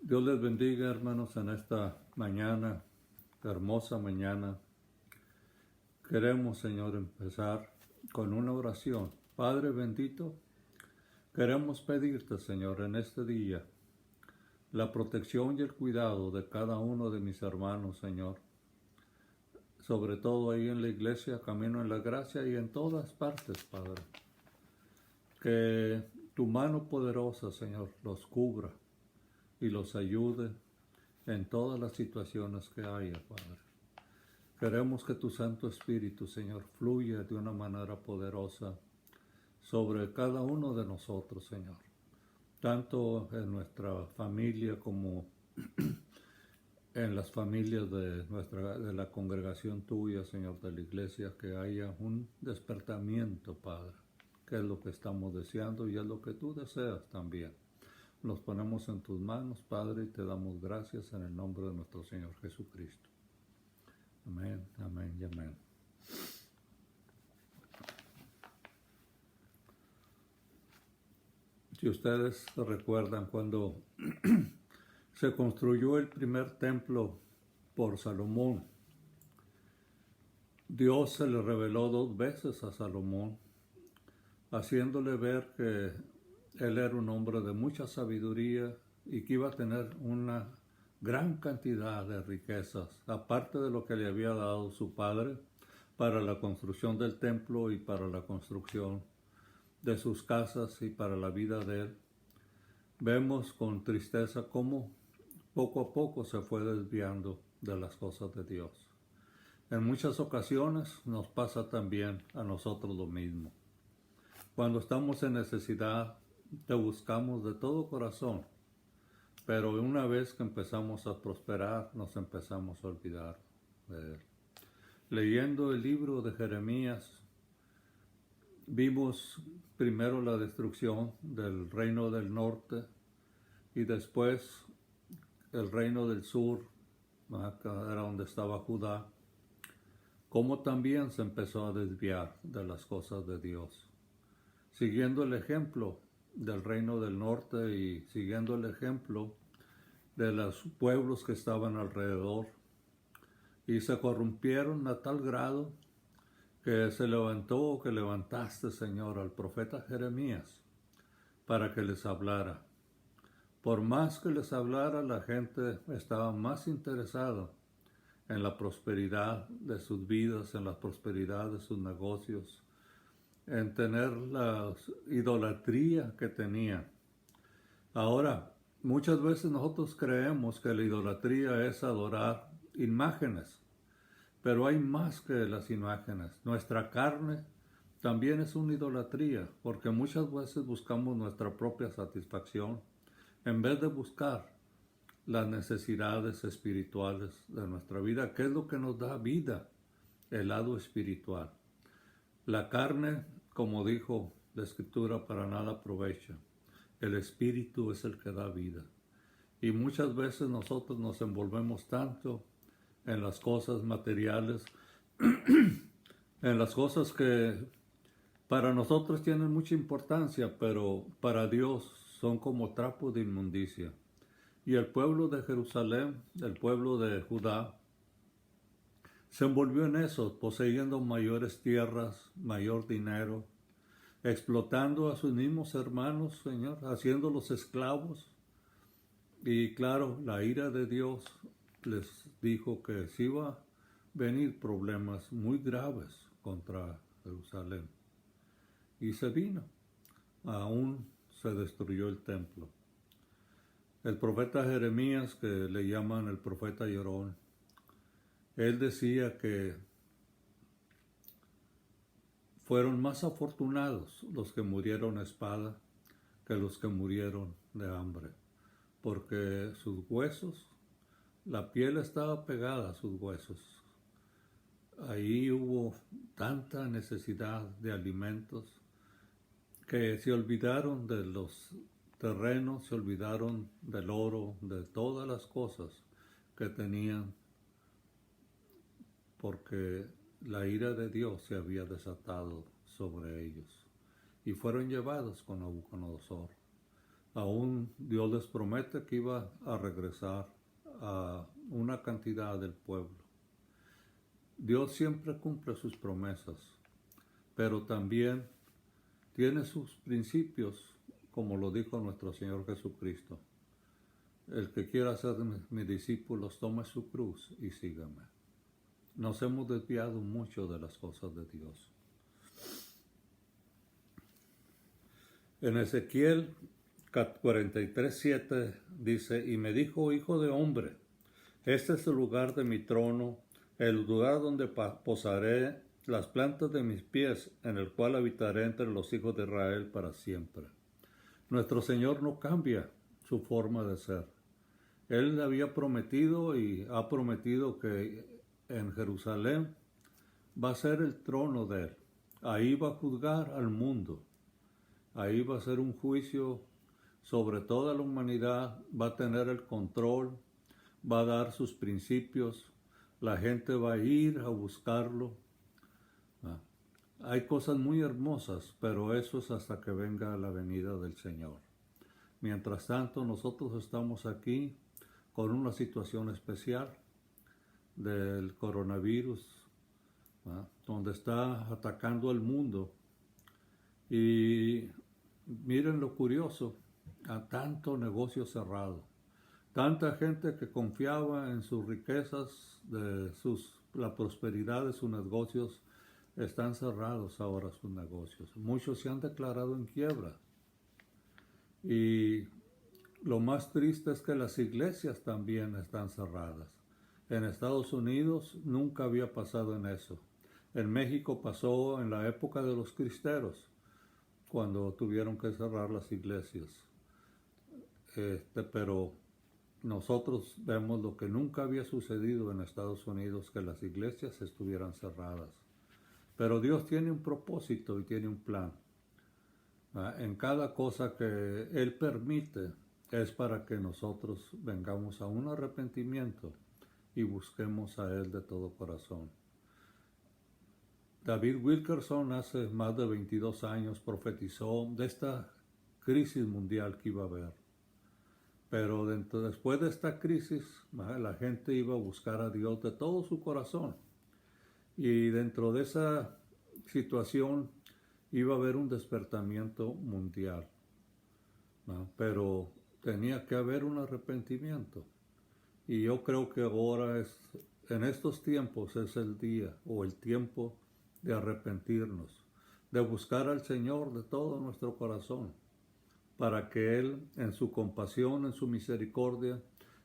Dios les bendiga, hermanos, en esta mañana, hermosa mañana. Queremos, Señor, empezar con una oración. Padre bendito, queremos pedirte, Señor, en este día, la protección y el cuidado de cada uno de mis hermanos, Señor. Sobre todo ahí en la iglesia, Camino en la Gracia y en todas partes, Padre. Que tu mano poderosa, Señor, los cubra y los ayude en todas las situaciones que haya, Padre. Queremos que tu Santo Espíritu, Señor, fluya de una manera poderosa sobre cada uno de nosotros, Señor. Tanto en nuestra familia como en las familias de la congregación tuya, Señor, de la iglesia, que haya un despertamiento, Padre, que es lo que estamos deseando y es lo que tú deseas también. Los ponemos en tus manos, Padre, y te damos gracias en el nombre de nuestro Señor Jesucristo. Amén, amén y amén. Si ustedes recuerdan cuando se construyó el primer templo por Salomón, Dios se le reveló 2 veces a Salomón, haciéndole ver que él era un hombre de mucha sabiduría y que iba a tener una gran cantidad de riquezas, aparte de lo que le había dado su padre para la construcción del templo y para la construcción de sus casas y para la vida de él. Vemos con tristeza cómo poco a poco se fue desviando de las cosas de Dios. En muchas ocasiones nos pasa también a nosotros lo mismo. Cuando estamos en necesidad, te buscamos de todo corazón, pero una vez que empezamos a prosperar, nos empezamos a olvidar de él. Leyendo el libro de Jeremías, vimos primero la destrucción del reino del norte y después el reino del sur, acá era donde estaba Judá, cómo también se empezó a desviar de las cosas de Dios. Siguiendo el ejemplo del reino del norte y siguiendo el ejemplo de los pueblos que estaban alrededor, y se corrompieron a tal grado que que levantaste, Señor, al profeta Jeremías para que les hablara. Por más que les hablara, la gente estaba más interesada en la prosperidad de sus vidas, en la prosperidad de sus negocios, en tener la idolatría que tenían. Ahora, muchas veces nosotros creemos que la idolatría es adorar imágenes, pero hay más que las imágenes. Nuestra carne también es una idolatría, porque muchas veces buscamos nuestra propia satisfacción en vez de buscar las necesidades espirituales de nuestra vida, que es lo que nos da vida, el lado espiritual. La carne, como dijo la Escritura, para nada aprovecha. El Espíritu es el que da vida. Y muchas veces nosotros nos envolvemos tanto en las cosas materiales, en las cosas que para nosotros tienen mucha importancia, pero para Dios son como trapos de inmundicia. Y el pueblo de Jerusalén, el pueblo de Judá, se envolvió en eso, poseyendo mayores tierras, mayor dinero, explotando a sus mismos hermanos, Señor, haciéndolos esclavos. Y claro, la ira de Dios les dijo que sí iba a venir problemas muy graves contra Jerusalén. Y se vino. Aún se destruyó el templo. El profeta Jeremías, que le llaman el profeta llorón, él decía que fueron más afortunados los que murieron a espada que los que murieron de hambre, porque sus huesos, la piel estaba pegada a sus huesos. Ahí hubo tanta necesidad de alimentos que se olvidaron de los terrenos, se olvidaron del oro, de todas las cosas que tenían, porque la ira de Dios se había desatado sobre ellos y fueron llevados con Nabucodonosor. aún Dios les promete que iba a regresar a una cantidad del pueblo. Dios siempre cumple sus promesas, pero también tiene sus principios, como lo dijo nuestro Señor Jesucristo. El que quiera ser mis discípulos, tome su cruz y sígame. Nos hemos desviado mucho de las cosas de Dios. En Ezequiel 43:7 dice, y me dijo, hijo de hombre, este es el lugar de mi trono, el lugar donde posaré las plantas de mis pies, en el cual habitaré entre los hijos de Israel para siempre. Nuestro Señor no cambia su forma de ser. Él había prometido y ha prometido que en Jerusalén va a ser el trono de Él. Ahí va a juzgar al mundo. Ahí va a ser un juicio sobre toda la humanidad, va a tener el control, va a dar sus principios, la gente va a ir a buscarlo. Hay cosas muy hermosas, pero eso es hasta que venga la venida del Señor. Mientras tanto, nosotros estamos aquí con una situación especial del coronavirus, donde está atacando al mundo. Y miren lo curioso, a tanto negocio cerrado, tanta gente que confiaba en sus riquezas, la prosperidad de sus negocios, están cerrados ahora sus negocios. Muchos se han declarado en quiebra. Y lo más triste es que las iglesias también están cerradas. En Estados Unidos nunca había pasado en eso. En México pasó en la época de los cristeros, cuando tuvieron que cerrar las iglesias. Pero nosotros vemos lo que nunca había sucedido en Estados Unidos, que las iglesias estuvieran cerradas. Pero Dios tiene un propósito y tiene un plan. En cada cosa que Él permite es para que nosotros vengamos a un arrepentimiento y busquemos a Él de todo corazón. David Wilkerson hace más de 22 años profetizó de esta crisis mundial que iba a haber. Pero después de esta crisis, la gente iba a buscar a Dios de todo su corazón. Y dentro de esa situación iba a haber un despertamiento mundial. Pero tenía que haber un arrepentimiento. Y yo creo que ahora en estos tiempos es el día o el tiempo de arrepentirnos, de buscar al Señor de todo nuestro corazón, para que Él, en su compasión, en su misericordia,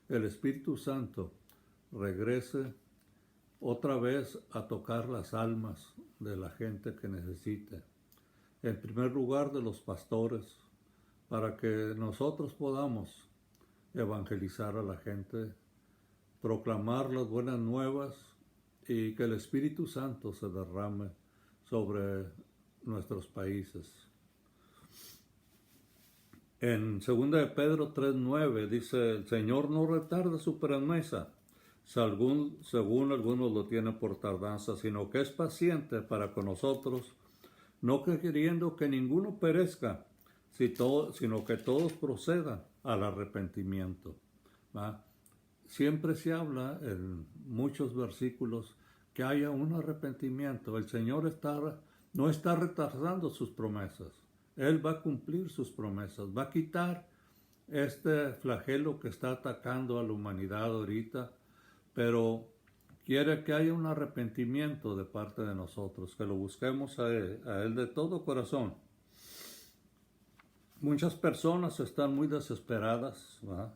el Espíritu Santo regrese otra vez a tocar las almas de la gente que necesite. En primer lugar, de los pastores, para que nosotros podamos evangelizar a la gente, proclamar las buenas nuevas y que el Espíritu Santo se derrame sobre nuestros países. En 2 de Pedro 3:9 dice, el Señor no retarda su promesa, según algunos lo tienen por tardanza, sino que es paciente para con nosotros, no queriendo que ninguno perezca, sino que todos procedan al arrepentimiento. Siempre se habla en muchos versículos que haya un arrepentimiento. El Señor no está retardando sus promesas. Él va a cumplir sus promesas. Va a quitar este flagelo que está atacando a la humanidad ahorita, pero quiere que haya un arrepentimiento de parte de nosotros, que lo busquemos a Él de todo corazón. Muchas personas están muy desesperadas, ¿verdad?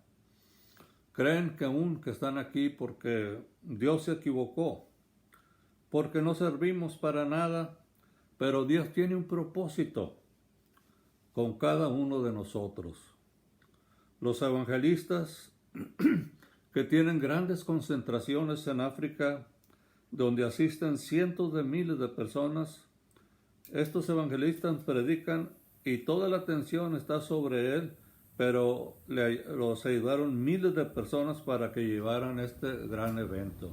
Creen que están aquí porque Dios se equivocó, porque no servimos para nada, pero Dios tiene un propósito con cada uno de nosotros. Los evangelistas que tienen grandes concentraciones en África, donde asisten cientos de miles de personas, estos evangelistas predican y toda la atención está sobre él, pero los ayudaron miles de personas para que llevaran este gran evento.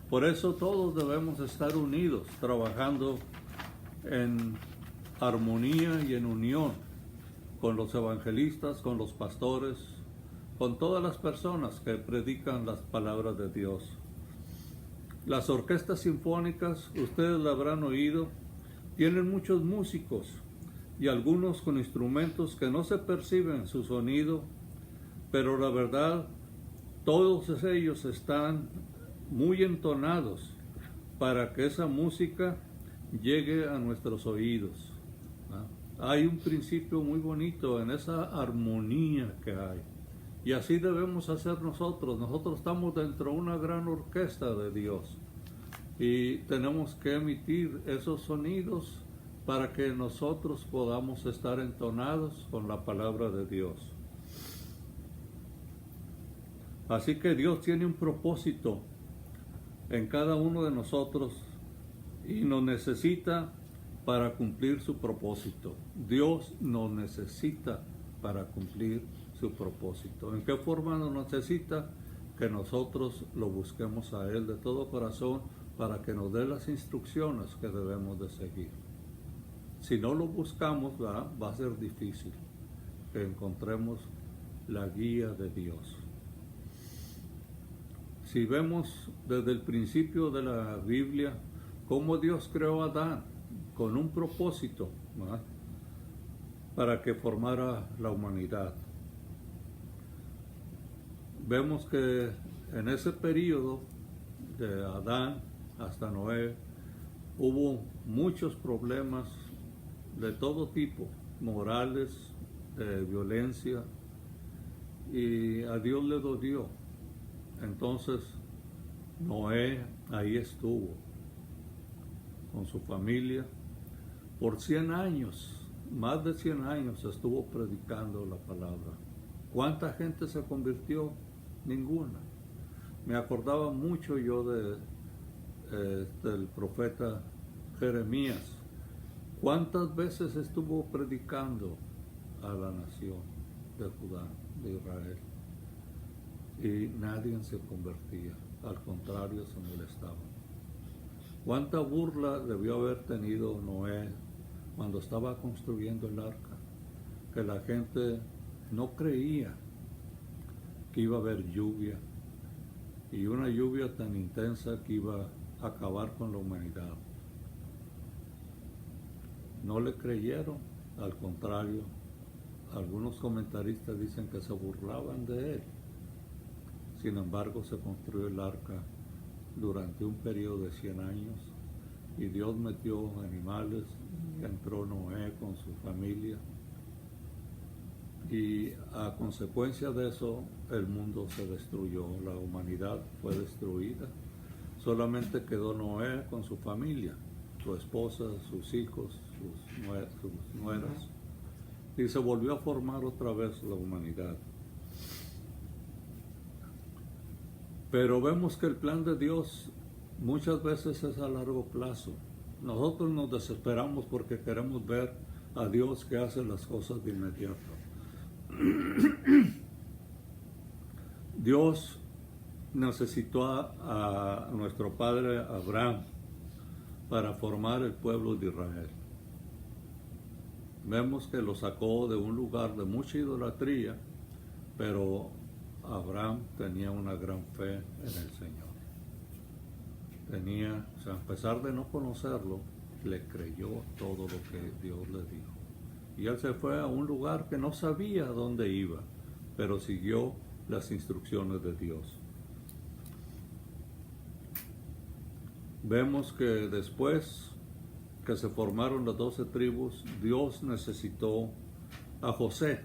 Por eso todos debemos estar unidos, trabajando en armonía y en unión con los evangelistas, con los pastores, con todas las personas que predican las palabras de Dios. Las orquestas sinfónicas, ustedes la habrán oído, tienen muchos músicos y algunos con instrumentos que no se perciben su sonido, pero la verdad, todos ellos están muy entonados para que esa música llegue a nuestros oídos. Hay un principio muy bonito en esa armonía que hay. Y así debemos hacer nosotros. Nosotros estamos dentro de una gran orquesta de Dios. Y tenemos que emitir esos sonidos para que nosotros podamos estar entonados con la palabra de Dios. Así que Dios tiene un propósito en cada uno de nosotros y nos necesita para cumplir su propósito. Dios nos necesita para cumplir su propósito. ¿En qué forma nos necesita? Que nosotros lo busquemos a Él de todo corazón para que nos dé las instrucciones que debemos de seguir. Si no lo buscamos, va a ser difícil que encontremos la guía de Dios. Si vemos desde el principio de la Biblia cómo Dios creó a Adán con un propósito, ¿verdad?, para que formara la humanidad. Vemos que en ese periodo de Adán hasta Noé hubo muchos problemas de todo tipo, morales, de violencia, y a Dios le dolió. Entonces Noé ahí estuvo con su familia por 100 años, más de 100 años estuvo predicando la palabra. ¿Cuánta gente se convirtió? Ninguna. Me acordaba mucho yo del profeta Jeremías. ¿Cuántas veces estuvo predicando a la nación de Judá, de Israel? Y nadie se convertía, al contrario, se molestaba. ¿Cuánta burla debió haber tenido Noé cuando estaba construyendo el arca? Que la gente no creía que iba a haber lluvia, y una lluvia tan intensa que iba a acabar con la humanidad. No le creyeron, al contrario, algunos comentaristas dicen que se burlaban de él. Sin embargo, se construyó el arca durante un periodo de 100 años y Dios metió animales, entró Noé con su familia y a consecuencia de eso el mundo se destruyó, la humanidad fue destruida. Solamente quedó Noé con su familia, su esposa, sus hijos, sus nueras, y se volvió a formar otra vez la humanidad. Pero vemos que el plan de Dios muchas veces es a largo plazo. Nosotros nos desesperamos porque queremos ver a Dios que hace las cosas de inmediato. Dios necesitó a nuestro padre Abraham para formar el pueblo de Israel. Vemos que lo sacó de un lugar de mucha idolatría, pero Abraham tenía una gran fe en el Señor. A pesar de no conocerlo, le creyó todo lo que Dios le dijo. Y él se fue a un lugar que no sabía dónde iba, pero siguió las instrucciones de Dios. Vemos que después que se formaron las 12 tribus, Dios necesitó a José.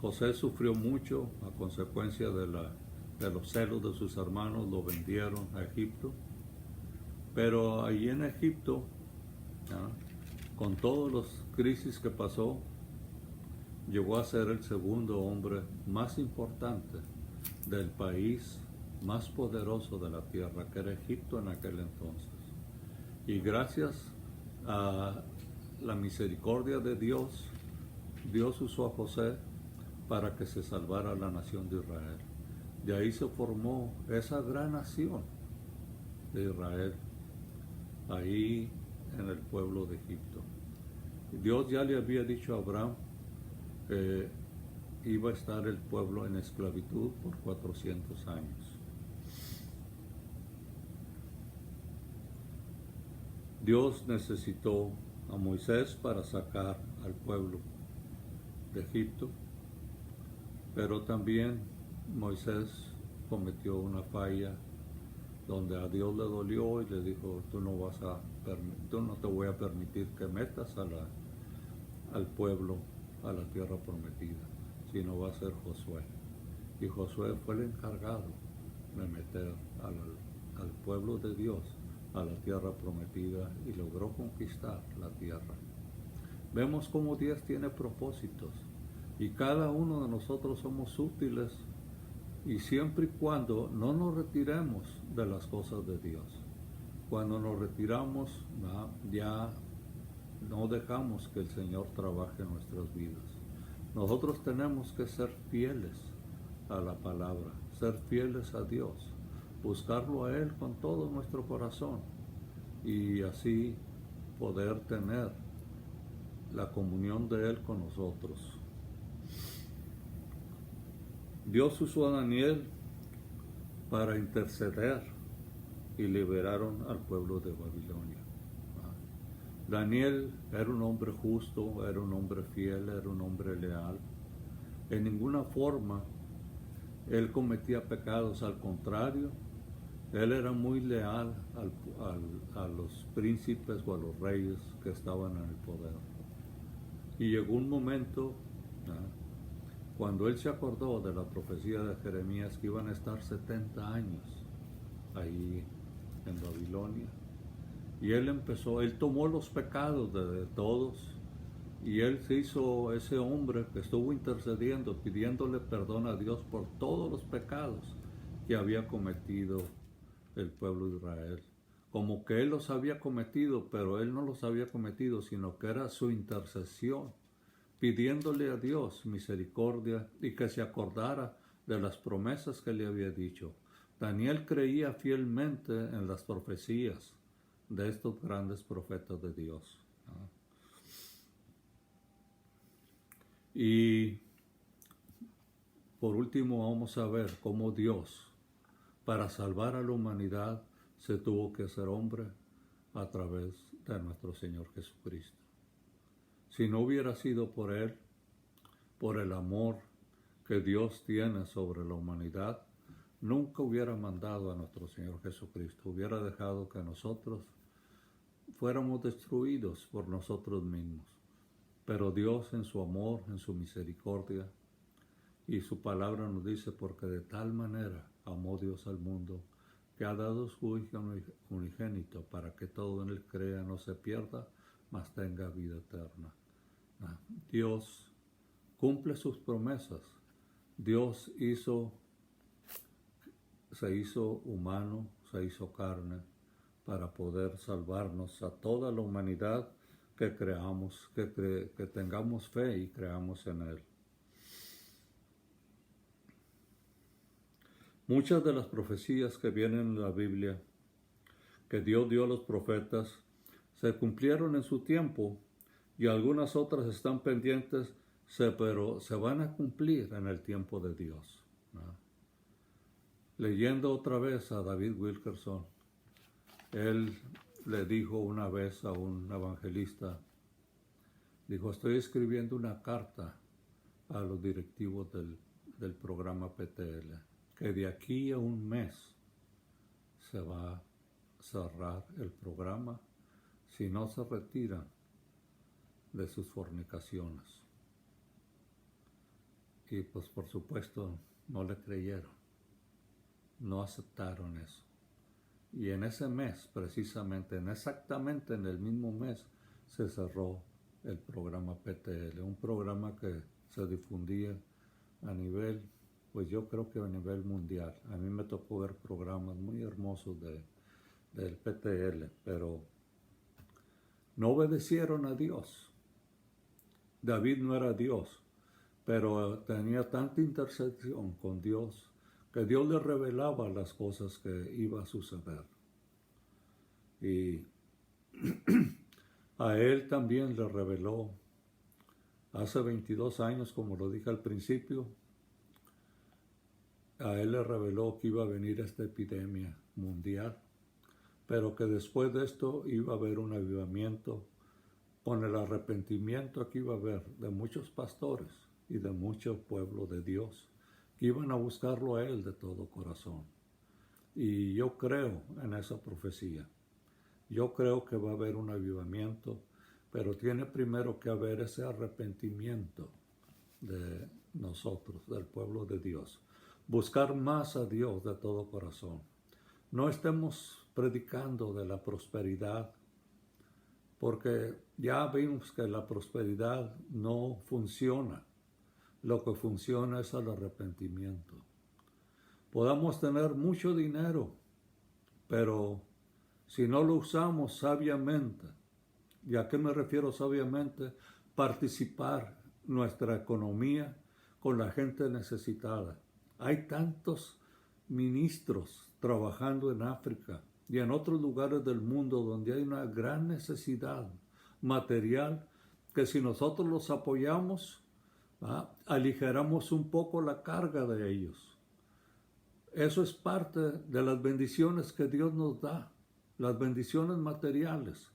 José sufrió mucho a consecuencia de los celos de sus hermanos, lo vendieron a Egipto. Pero allí en Egipto, con todas las crisis que pasó, llegó a ser el segundo hombre más importante del país más poderoso de la tierra, que era Egipto en aquel entonces. Y gracias a la misericordia de Dios, Dios usó a José para que se salvara la nación de Israel. De ahí se formó esa gran nación de Israel, ahí en el pueblo de Egipto. Dios ya le había dicho a Abraham que iba a estar el pueblo en esclavitud por 400 años. Dios necesitó a Moisés para sacar al pueblo de Egipto, pero también Moisés cometió una falla donde a Dios le dolió y le dijo, tú no te voy a permitir que metas al pueblo a la tierra prometida, sino va a ser Josué. Y Josué fue el encargado de meter al pueblo de Dios a la tierra prometida y logró conquistar la tierra. Vemos cómo Dios tiene propósitos y cada uno de nosotros somos útiles, y siempre y cuando no nos retiremos de las cosas de Dios. Cuando nos retiramos, ya no dejamos que el Señor trabaje en nuestras vidas. Nosotros tenemos que ser fieles a la palabra, ser fieles a Dios, buscarlo a Él con todo nuestro corazón y así poder tener la comunión de Él con nosotros. Dios usó a Daniel para interceder y liberaron al pueblo de Babilonia. Daniel era un hombre justo, era un hombre fiel, era un hombre leal. En ninguna forma él cometía pecados, al contrario, él era muy leal a los príncipes o a los reyes que estaban en el poder. Y llegó un momento, cuando él se acordó de la profecía de Jeremías que iban a estar 70 años ahí en Babilonia, y él tomó los pecados de todos, y él se hizo ese hombre que estuvo intercediendo, pidiéndole perdón a Dios por todos los pecados que había cometido el pueblo de Israel. Como que él los había cometido, pero él no los había cometido, sino que era su intercesión, pidiéndole a Dios misericordia y que se acordara de las promesas que le había dicho. Daniel creía fielmente en las profecías de estos grandes profetas de Dios. Y por último vamos a ver cómo Dios, para salvar a la humanidad, se tuvo que hacer hombre a través de nuestro Señor Jesucristo. Si no hubiera sido por Él, por el amor que Dios tiene sobre la humanidad, nunca hubiera mandado a nuestro Señor Jesucristo, hubiera dejado que nosotros fuéramos destruidos por nosotros mismos. Pero Dios, en su amor, en su misericordia, y su palabra nos dice, porque de tal manera amó Dios al mundo, que ha dado su Hijo unigénito, para que todo en Él crea, no se pierda, mas tenga vida eterna. Dios cumple sus promesas. Dios se hizo humano, se hizo carne, para poder salvarnos a toda la humanidad que tengamos fe y creamos en Él. Muchas de las profecías que vienen en la Biblia, que Dios dio a los profetas, se cumplieron en su tiempo, y algunas otras están pendientes, pero se van a cumplir en el tiempo de Dios. Leyendo otra vez a David Wilkerson, él le dijo una vez a un evangelista, dijo, estoy escribiendo una carta a los directivos del programa PTL, que de aquí a un mes se va a cerrar el programa si no se retiran de sus fornicaciones. Y pues por supuesto no le creyeron, no aceptaron eso. Y en ese mes, exactamente en el mismo mes, se cerró el programa PTL, un programa que se difundía a nivel, pues yo creo que a nivel mundial. A mí me tocó ver programas muy hermosos del PTL, pero no obedecieron a Dios. David no era Dios, pero tenía tanta intercesión con Dios que Dios le revelaba las cosas que iba a suceder. Y A él también le reveló, hace 22 años, como lo dije al principio, a él le reveló que iba a venir esta epidemia mundial, pero que después de esto iba a haber un avivamiento con el arrepentimiento que iba a haber de muchos pastores y de mucho pueblo de Dios, que iban a buscarlo a él de todo corazón. Y yo creo en esa profecía. Yo creo que va a haber un avivamiento, pero tiene primero que haber ese arrepentimiento de nosotros, del pueblo de Dios. Buscar más a Dios de todo corazón. No estemos predicando de la prosperidad, porque ya vimos que la prosperidad no funciona. Lo que funciona es el arrepentimiento. Podamos tener mucho dinero, pero si no lo usamos sabiamente, ¿y a qué me refiero sabiamente? Participar nuestra economía con la gente necesitada. Hay tantos ministros trabajando en África y en otros lugares del mundo donde hay una gran necesidad material, que si nosotros los apoyamos, aligeramos un poco la carga de ellos. Eso es parte de las bendiciones que Dios nos da, las bendiciones materiales,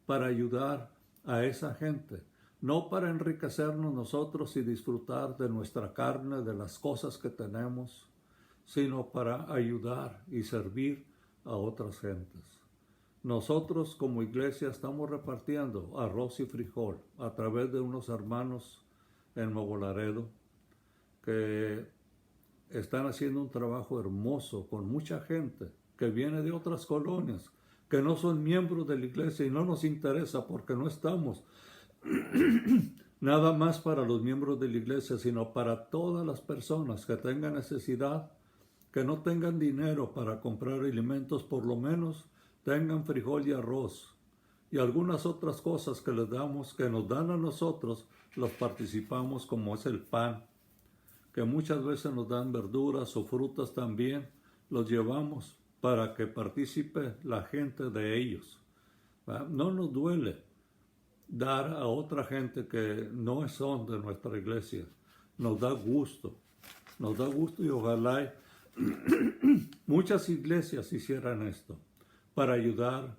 para ayudar a esa gente, no para enriquecernos nosotros y disfrutar de nuestra carne, de las cosas que tenemos, sino para ayudar y servir a otras gentes. Nosotros como iglesia estamos repartiendo arroz y frijol a través de unos hermanos en Nuevo Laredo que están haciendo un trabajo hermoso con mucha gente que viene de otras colonias, que no son miembros de la iglesia, y no nos interesa porque no estamos nada más para los miembros de la iglesia, sino para todas las personas que tengan necesidad, que no tengan dinero para comprar alimentos, por lo menos tengan frijol y arroz y algunas otras cosas que les damos, que nos dan a nosotros, los participamos, como es el pan, que muchas veces nos dan verduras o frutas también, los llevamos para que participe la gente de ellos. No nos duele dar a otra gente que no son de nuestra iglesia. Nos da gusto y ojalá muchas iglesias hicieran esto para ayudar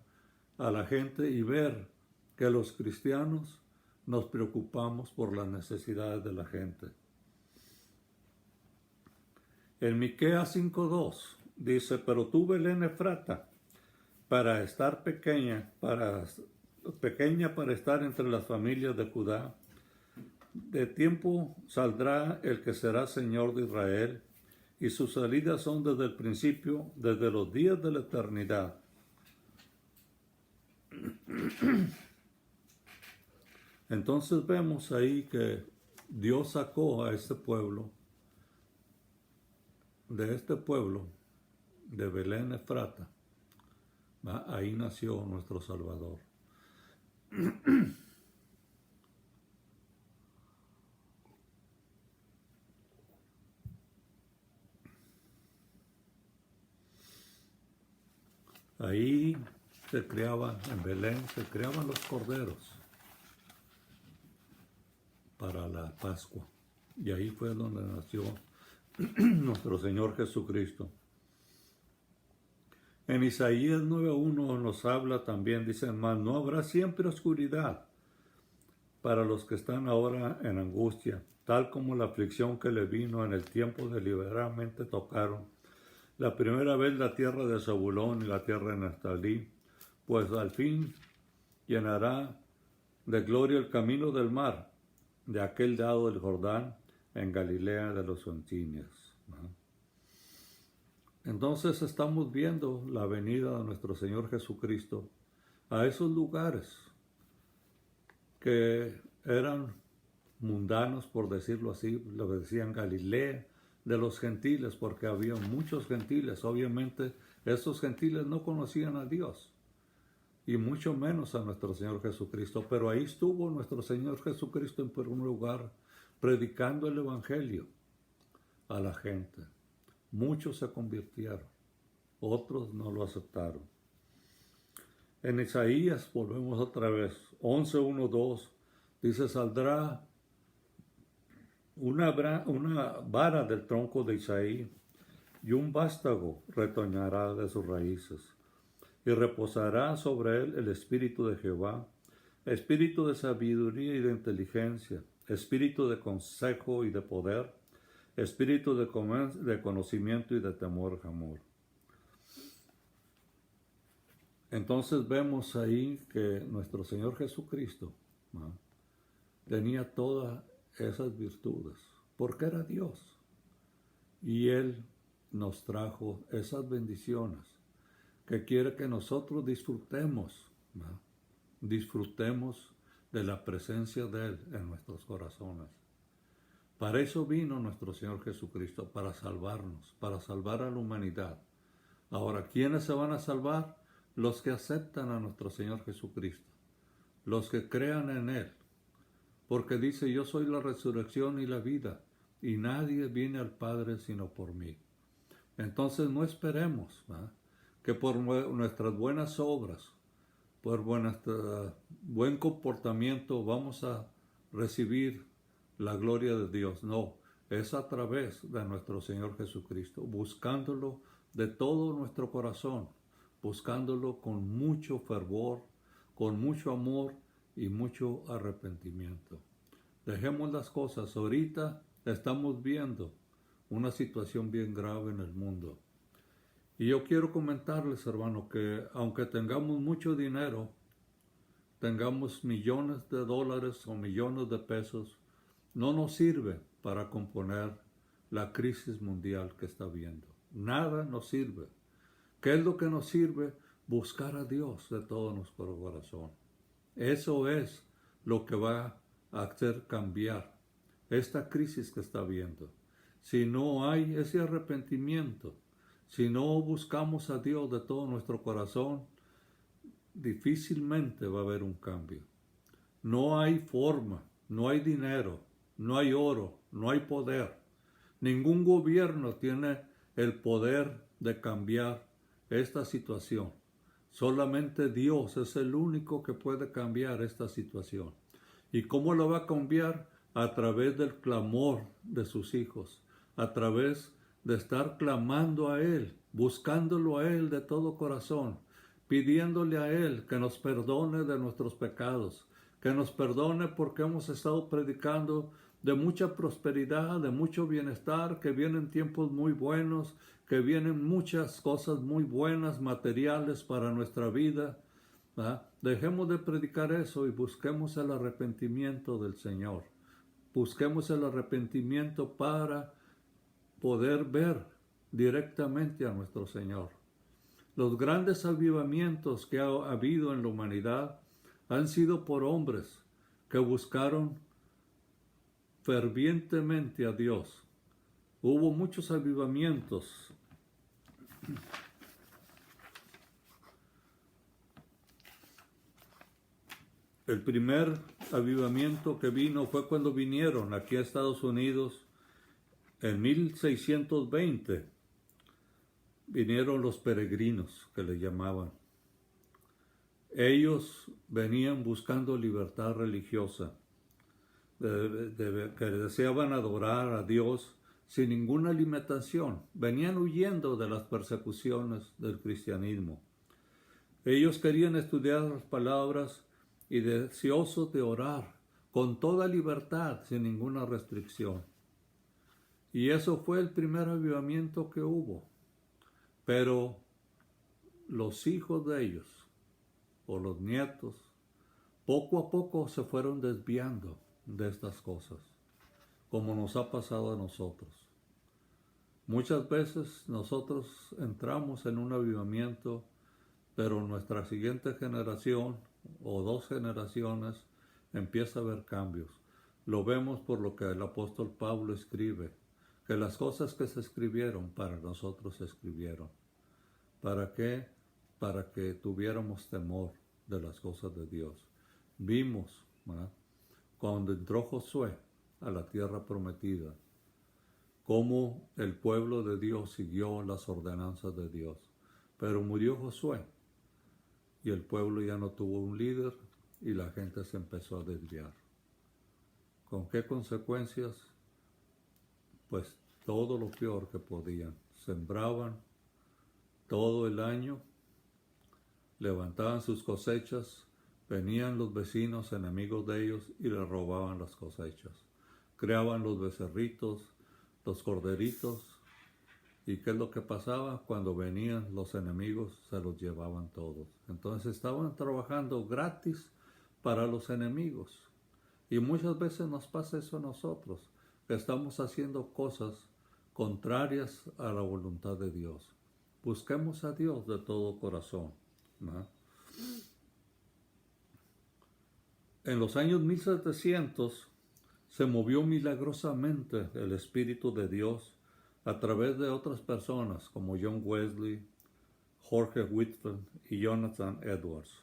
a la gente y ver que los cristianos nos preocupamos por las necesidades de la gente. En Miqueas 5:2 dice: pero tú, Belén Efrata, para estar pequeña para estar entre las familias de Judá, de tiempo saldrá el que será Señor de Israel, y sus salidas son desde el principio, desde los días de la eternidad. Entonces vemos ahí que Dios sacó a este pueblo, de Belén Efrata. Ahí nació nuestro Salvador. Ahí se criaban, en Belén se criaban los corderos para la Pascua. Y ahí fue donde nació nuestro Señor Jesucristo. En Isaías 9:1 nos habla también, dice: mas no habrá siempre oscuridad para los que están ahora en angustia, tal como la aflicción que le vino en el tiempo deliberadamente tocaron la primera vez la tierra de Zabulón y la tierra de Neftalí, pues al fin llenará de gloria el camino del mar, de aquel lado del Jordán, en Galilea de los gentiles. Entonces estamos viendo la venida de nuestro Señor Jesucristo a esos lugares que eran mundanos, por decirlo así, lo decían Galilea de los gentiles, porque había muchos gentiles. Obviamente esos gentiles no conocían a Dios y mucho menos a nuestro Señor Jesucristo, pero ahí estuvo nuestro Señor Jesucristo en primer lugar predicando el evangelio a la gente. Muchos se convirtieron, otros no lo aceptaron. En Isaías, volvemos otra vez, 11:1-2, dice, saldrá una vara del tronco de Isaí y un vástago retoñará de sus raíces. Y reposará sobre él el espíritu de Jehová, espíritu de sabiduría y de inteligencia, espíritu de consejo y de poder, espíritu de conocimiento y de temor, amor. Entonces vemos ahí que nuestro Señor Jesucristo, ¿no?, tenía todas esas virtudes, porque era Dios. Y Él nos trajo esas bendiciones que quiere que nosotros disfrutemos, ¿no?, disfrutemos de la presencia de Él en nuestros corazones. Para eso vino nuestro Señor Jesucristo, para salvarnos, para salvar a la humanidad. Ahora, ¿quiénes se van a salvar? Los que aceptan a nuestro Señor Jesucristo, los que crean en Él, porque dice, yo soy la resurrección y la vida, y nadie viene al Padre sino por mí. Entonces no esperemos, ¿verdad?, que por nuestras buenas obras, por nuestro buen comportamiento vamos a recibir la gloria de Dios. No, es a través de nuestro Señor Jesucristo, buscándolo de todo nuestro corazón, buscándolo con mucho fervor, con mucho amor y mucho arrepentimiento. Dejemos las cosas. Ahorita estamos viendo una situación bien grave en el mundo. Y yo quiero comentarles, hermano, que aunque tengamos mucho dinero, tengamos millones de dólares o millones de pesos, no nos sirve para componer la crisis mundial que está habiendo. Nada nos sirve. ¿Qué es lo que nos sirve? Buscar a Dios de todo nuestro corazón. Eso es lo que va a hacer cambiar esta crisis que está habiendo. Si no hay ese arrepentimiento, si no buscamos a Dios de todo nuestro corazón, difícilmente va a haber un cambio. No hay forma, no hay dinero, no hay oro, no hay poder. Ningún gobierno tiene el poder de cambiar esta situación. Solamente Dios es el único que puede cambiar esta situación. ¿Y cómo lo va a cambiar? A través del clamor de sus hijos, a través de estar clamando a Él, buscándolo a Él de todo corazón, pidiéndole a Él que nos perdone de nuestros pecados, que nos perdone porque hemos estado predicando de mucha prosperidad, de mucho bienestar, que vienen tiempos muy buenos, que vienen muchas cosas muy buenas, materiales para nuestra vida. ¿Verdad? Dejemos de predicar eso y busquemos el arrepentimiento del Señor. Busquemos el arrepentimiento para poder ver directamente a nuestro Señor. Los grandes avivamientos que ha habido en la humanidad han sido por hombres que buscaron fervientemente a Dios. Hubo muchos avivamientos. El primer avivamiento que vino fue cuando vinieron aquí a Estados Unidos en 1620. Vinieron los peregrinos, que le llamaban. Ellos venían buscando libertad religiosa, que deseaban adorar a Dios sin ninguna limitación. Venían huyendo de las persecuciones del cristianismo. Ellos querían estudiar las palabras y deseosos de orar con toda libertad, sin ninguna restricción. Y eso fue el primer avivamiento que hubo. Pero los hijos de ellos, o los nietos, poco a poco se fueron desviando de estas cosas, como nos ha pasado a nosotros. Muchas veces nosotros entramos en un avivamiento, pero nuestra siguiente generación o dos generaciones empieza a haber cambios. Lo vemos por lo que el apóstol Pablo escribe, que las cosas que se escribieron para nosotros se escribieron. ¿Para qué? Para que tuviéramos temor de las cosas de Dios. Vimos, ¿verdad?, cuando entró Josué a la tierra prometida, cómo el pueblo de Dios siguió las ordenanzas de Dios. Pero murió Josué. y el pueblo ya no tuvo un líder y la gente se empezó a desviar. ¿Con qué consecuencias? Pues todo lo peor que podían. Sembraban todo el año, levantaban sus cosechas, venían los vecinos enemigos de ellos y les robaban las cosechas. Creaban los becerritos, los corderitos, ¿y qué es lo que pasaba? Cuando venían los enemigos se los llevaban todos. Entonces estaban trabajando gratis para los enemigos. Y muchas veces nos pasa eso a nosotros, que estamos haciendo cosas contrarias a la voluntad de Dios. Busquemos a Dios de todo corazón, ¿no? En los años 1700 se movió milagrosamente el Espíritu de Dios a través de otras personas como John Wesley, Jorge Whitfield y Jonathan Edwards.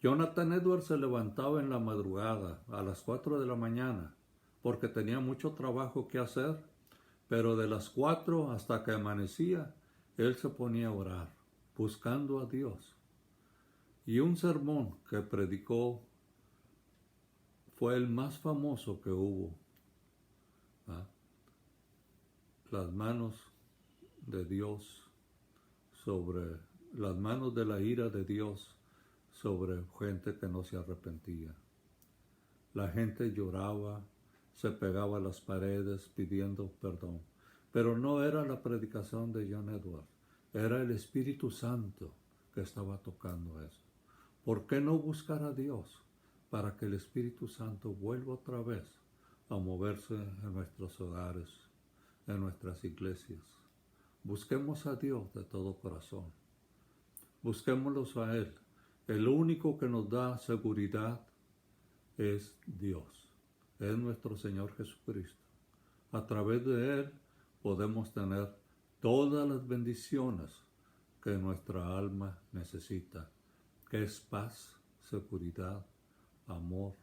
Jonathan Edwards se levantaba en la madrugada a las 4 de la mañana porque tenía mucho trabajo que hacer, pero de las 4 hasta que amanecía, él se ponía a orar, buscando a Dios. Y un sermón que predicó fue el más famoso que hubo. ¿Ah? Las manos de Dios sobre, las manos de la ira de Dios sobre gente que no se arrepentía. La gente lloraba, se pegaba a las paredes pidiendo perdón. Pero no era la predicación de John Edwards, era el Espíritu Santo que estaba tocando eso. ¿Por qué no buscar a Dios para que el Espíritu Santo vuelva otra vez a moverse en nuestros hogares, en nuestras iglesias? Busquemos a Dios de todo corazón. Busquémoslos a Él. El único que nos da seguridad es Dios, es nuestro Señor Jesucristo. A través de Él podemos tener todas las bendiciones que nuestra alma necesita, que es paz, seguridad, amor,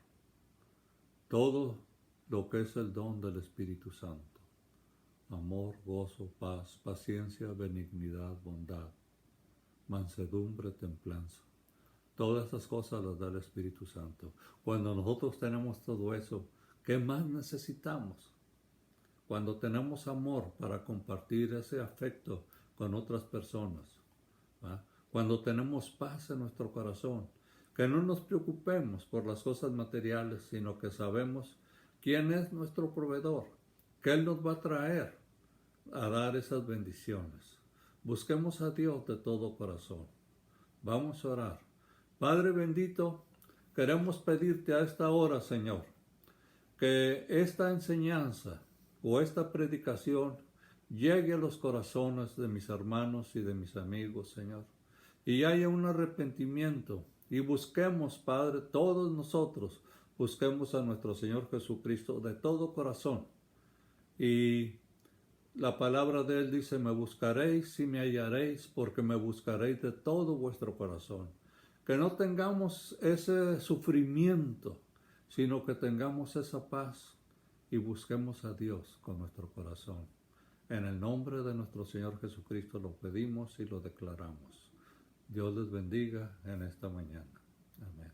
todo lo que es el don del Espíritu Santo. Amor, gozo, paz, paciencia, benignidad, bondad, mansedumbre, templanza. Todas esas cosas las da el Espíritu Santo. Cuando nosotros tenemos todo eso, ¿qué más necesitamos? Cuando tenemos amor para compartir ese afecto con otras personas, ¿va? Cuando tenemos paz en nuestro corazón, que no nos preocupemos por las cosas materiales, sino que sabemos quién es nuestro proveedor, que Él nos va a traer a dar esas bendiciones. Busquemos a Dios de todo corazón. Vamos a orar. Padre bendito, queremos pedirte a esta hora, Señor, que esta enseñanza o esta predicación llegue a los corazones de mis hermanos y de mis amigos, Señor, y haya un arrepentimiento y busquemos, Padre, todos nosotros, busquemos a nuestro Señor Jesucristo de todo corazón. Y la palabra de Él dice, me buscaréis y me hallaréis, porque me buscaréis de todo vuestro corazón. Que no tengamos ese sufrimiento, sino que tengamos esa paz y busquemos a Dios con nuestro corazón. En el nombre de nuestro Señor Jesucristo lo pedimos y lo declaramos. Dios les bendiga en esta mañana. Amén.